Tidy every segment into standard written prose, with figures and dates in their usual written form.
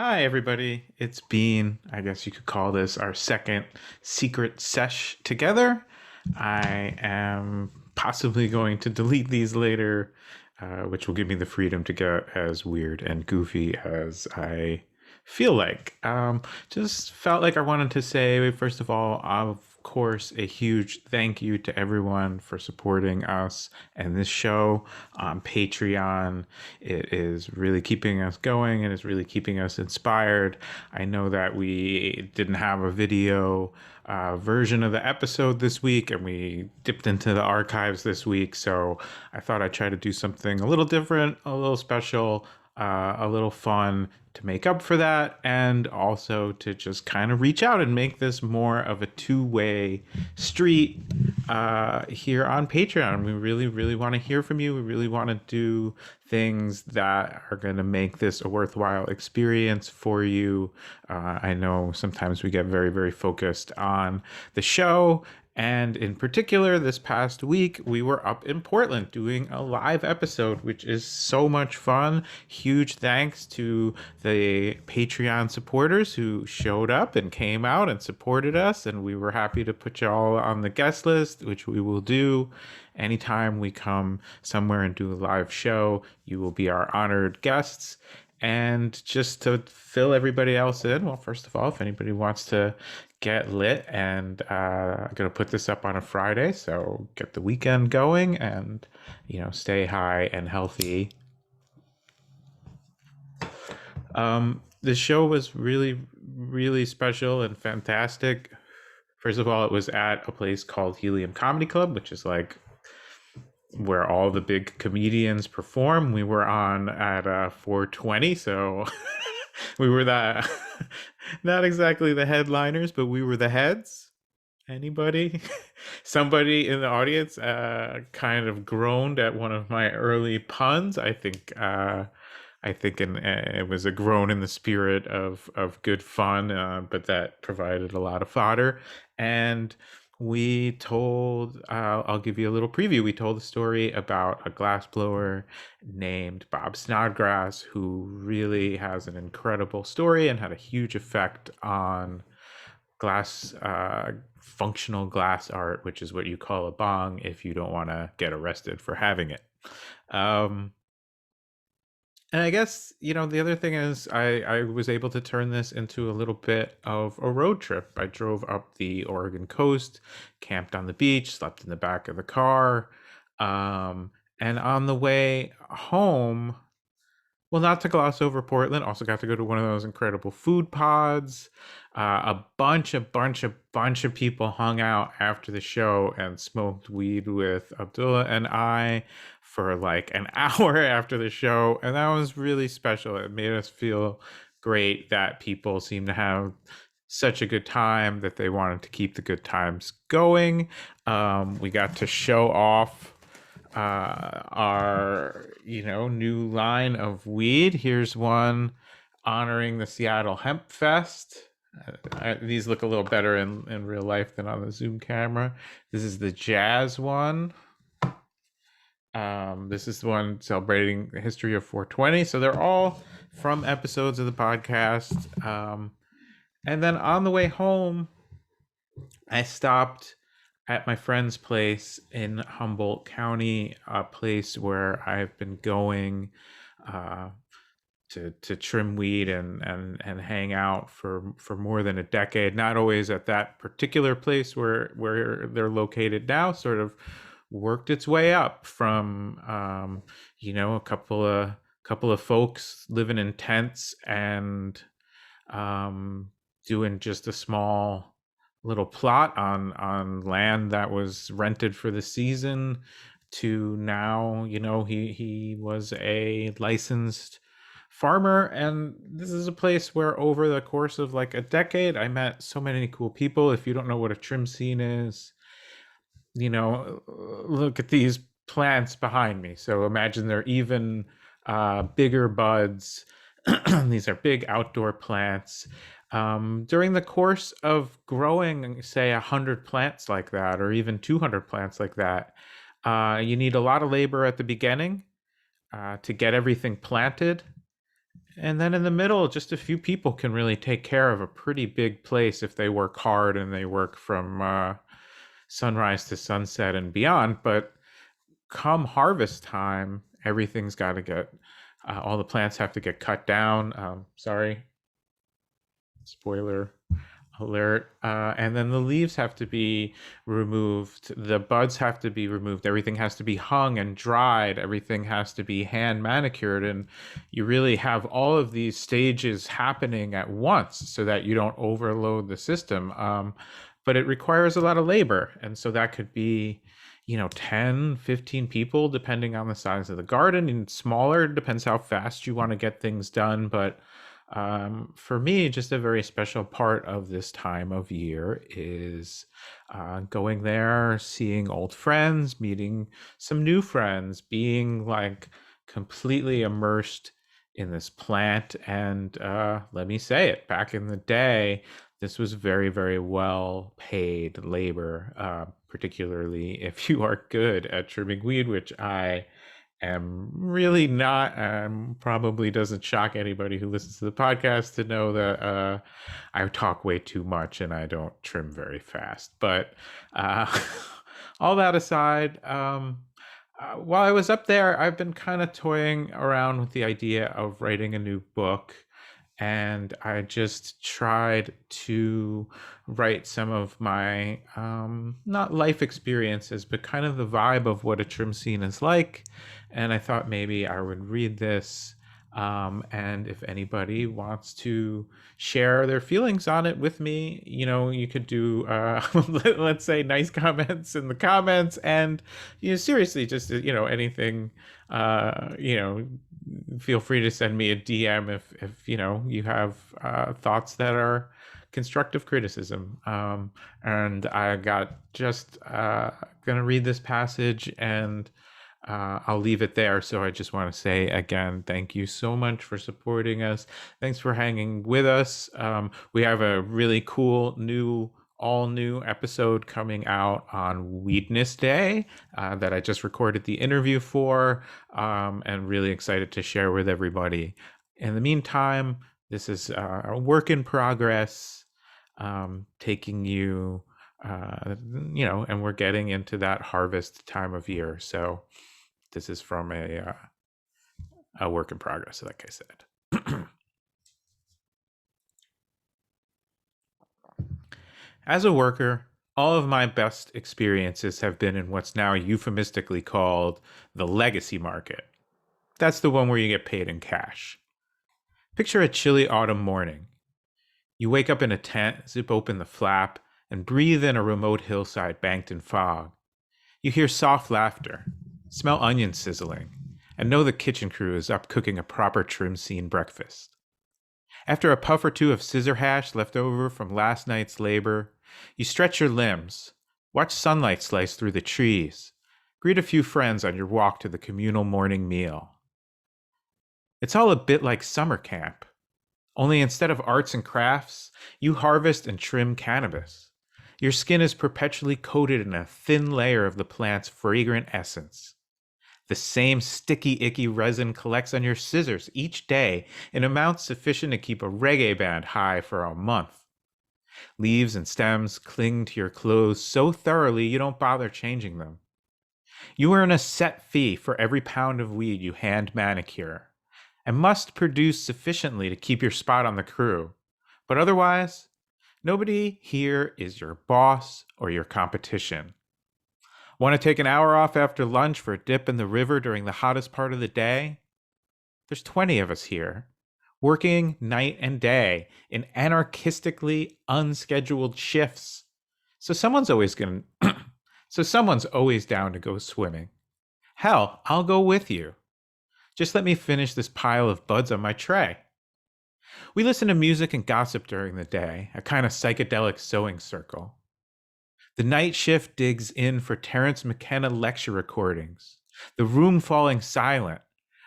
Hi, everybody. It's Bean. I guess you could call this our second secret sesh together. I am possibly going to delete these later, which will give me the freedom to get as weird and goofy as I feel like. Just felt like I wanted to say, first of all, of course, a huge thank you to everyone for supporting us and this show on Patreon. It is really keeping us going and is really keeping us inspired. I know that we didn't have a video version of the episode this week, and we dipped into the archives this week. So I thought I'd try to do something a little different, a little special, a little fun to make up for that, and also to just kind of reach out and make this more of a two-way street here on Patreon. We really, really want to hear from you. We really want to do things that are going to make this a worthwhile experience for you. I know sometimes we get very, very focused on the show. And in particular, this past week, we were up in Portland doing a live episode, which is so much fun. Huge thanks to the Patreon supporters who showed up and came out and supported us. And we were happy to put y'all on the guest list, which we will do anytime we come somewhere and do a live show. You will be our honored guests. And just to fill everybody else in, well, first of all, if anybody wants to get lit, and I'm gonna put this up on a Friday, so get the weekend going and stay high and healthy. The show was really, really special and fantastic. First of all, it was at a place called Helium Comedy Club, which is like where all the big comedians perform. We were on at 420, so we were that not exactly the headliners, but we were the heads. Anybody? Somebody in the audience kind of groaned at one of my early puns. It was a groan in the spirit of good fun, but that provided a lot of fodder. And we told, I'll give you a little preview. We told a story about a glassblower named Bob Snodgrass, who really has an incredible story and had a huge effect on glass, functional glass art, which is what you call a bong if you don't want to get arrested for having it. And I guess, the other thing is I was able to turn this into a little bit of a road trip. I drove up the Oregon coast, camped on the beach, slept in the back of the car. And on the way home, well, not to gloss over Portland, also got to go to one of those incredible food pods. A bunch of people hung out after the show and smoked weed with Abdullah and I for like an hour after the show. And that was really special. It made us feel great that people seem to have such a good time that they wanted to keep the good times going. We got to show off our new line of weed. Here's one honoring the Seattle Hemp Fest. These look a little better in real life than on the Zoom camera. This is the jazz one. This is the one celebrating the history of 420. So they're all from episodes of the podcast. And then on the way home, I stopped at my friend's place in Humboldt County, a place where I've been going to trim weed and hang out for more than a decade. Not always at that particular place where they're located now. Sort of worked its way up from a couple of folks living in tents and doing just a small little plot on land that was rented for the season, to now he was a licensed farmer. And this is a place where over the course of like a decade I met so many cool people. If you don't know what a trim scene is, look at these plants behind me. So imagine they're even bigger buds. These are big outdoor plants. During the course of growing, say, 100 plants like that, or even 200 plants like that, you need a lot of labor at the beginning to get everything planted. And then in the middle, just a few people can really take care of a pretty big place if they work hard and they work from sunrise to sunset and beyond. But come harvest time, everything's got to get, all the plants have to get cut down. Sorry, spoiler alert. And then the leaves have to be removed, the buds have to be removed, everything has to be hung and dried, everything has to be hand manicured, and you really have all of these stages happening at once so that you don't overload the system. But it requires a lot of labor, and so that could be 10, 15 people depending on the size of the garden, and smaller depends how fast you want to get things done. But for me, just a very special part of this time of year is going there, seeing old friends, meeting some new friends, being like completely immersed in this plant. And let me say it, back in the day, this was very, very well paid labor, particularly if you are good at trimming weed, which I am really not. Probably doesn't shock anybody who listens to the podcast to know that I talk way too much and I don't trim very fast. But uh, all that aside, while I was up there, I've been kind of toying around with the idea of writing a new book. And I just tried to write some of my not life experiences, but kind of the vibe of what a trim scene is like. And I thought maybe I would read this. And if anybody wants to share their feelings on it with me, you could do, let's say, nice comments in the comments, and seriously, just anything, feel free to send me a DM if you have thoughts that are constructive criticism. And I got just gonna read this passage, and I'll leave it there. So I just want to say again, thank you so much for supporting us. Thanks for hanging with us. We have a really cool all new episode coming out on Weedness Day that I just recorded the interview for, and really excited to share with everybody. In the meantime, this is a work in progress, taking you, and we're getting into that harvest time of year. So this is from a work in progress, like I said. As a worker, all of my best experiences have been in what's now euphemistically called the legacy market. That's the one where you get paid in cash. Picture a chilly autumn morning. You wake up in a tent, zip open the flap, and breathe in a remote hillside banked in fog. You hear soft laughter, smell onions sizzling, and know the kitchen crew is up cooking a proper trim scene breakfast. After a puff or two of scissor hash left over from last night's labor, you stretch your limbs, watch sunlight slice through the trees, greet a few friends on your walk to the communal morning meal. It's all a bit like summer camp, only instead of arts and crafts, you harvest and trim cannabis. Your skin is perpetually coated in a thin layer of the plant's fragrant essence. The same sticky, icky resin collects on your scissors each day in amounts sufficient to keep a reggae band high for a month. Leaves and stems cling to your clothes so thoroughly you don't bother changing them. You earn a set fee for every pound of weed you hand manicure, and must produce sufficiently to keep your spot on the crew. But otherwise, nobody here is your boss or your competition. Want to take an hour off after lunch for a dip in the river during the hottest part of the day? There's 20 of us here, working night and day in anarchistically unscheduled shifts. So someone's always down to go swimming. Hell, I'll go with you. Just let me finish this pile of buds on my tray. We listen to music and gossip during the day, a kind of psychedelic sewing circle. The night shift digs in for Terence McKenna lecture recordings, the room falling silent,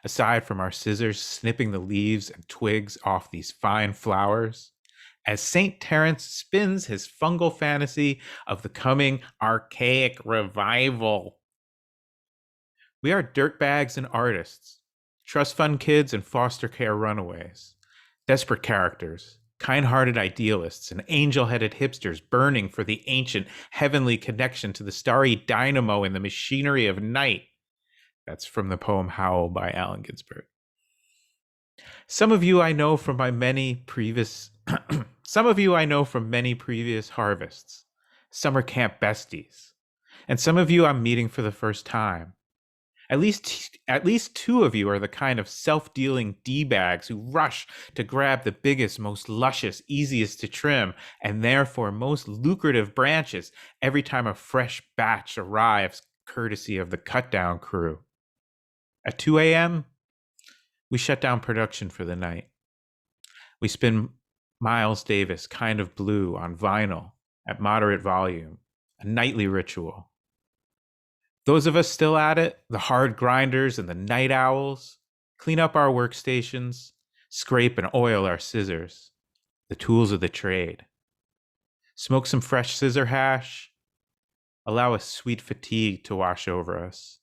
aside from our scissors snipping the leaves and twigs off these fine flowers, as St. Terence spins his fungal fantasy of the coming archaic revival. We are dirtbags and artists, trust fund kids and foster care runaways, desperate characters, kind-hearted idealists, and angel-headed hipsters burning for the ancient heavenly connection to the starry dynamo in the machinery of night. That's from the poem Howl by Allen Ginsberg. Some of you I know from my many previous some of you I know from many previous harvests, summer camp besties, and some of you I'm meeting for the first time. At least two of you are the kind of self-dealing D-bags who rush to grab the biggest, most luscious, easiest to trim, and therefore most lucrative branches every time a fresh batch arrives, courtesy of the cut-down crew. At 2 a.m., we shut down production for the night. We spin Miles Davis, Kind of Blue, on vinyl at moderate volume, a nightly ritual. Those of us still at it, the hard grinders and the night owls, clean up our workstations, scrape and oil our scissors, the tools of the trade. Smoke some fresh scissor hash, allow a sweet fatigue to wash over us.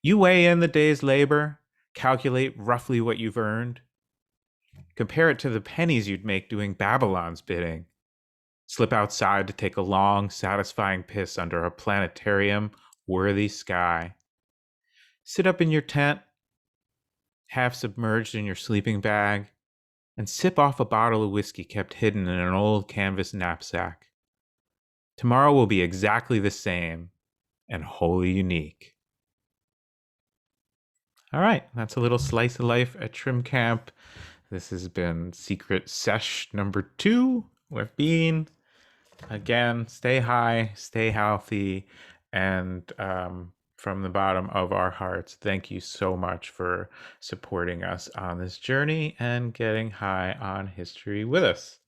You weigh in the day's labor, calculate roughly what you've earned. Compare it to the pennies you'd make doing Babylon's bidding. Slip outside to take a long, satisfying piss under a planetarium-worthy sky. Sit up in your tent, half submerged in your sleeping bag, and sip off a bottle of whiskey kept hidden in an old canvas knapsack. Tomorrow will be exactly the same and wholly unique. All right, that's a little slice of life at Trim Camp. This has been Secret Sesh number 2 with Bean. Again, stay high, stay healthy, and from the bottom of our hearts, thank you so much for supporting us on this journey and getting high on history with us.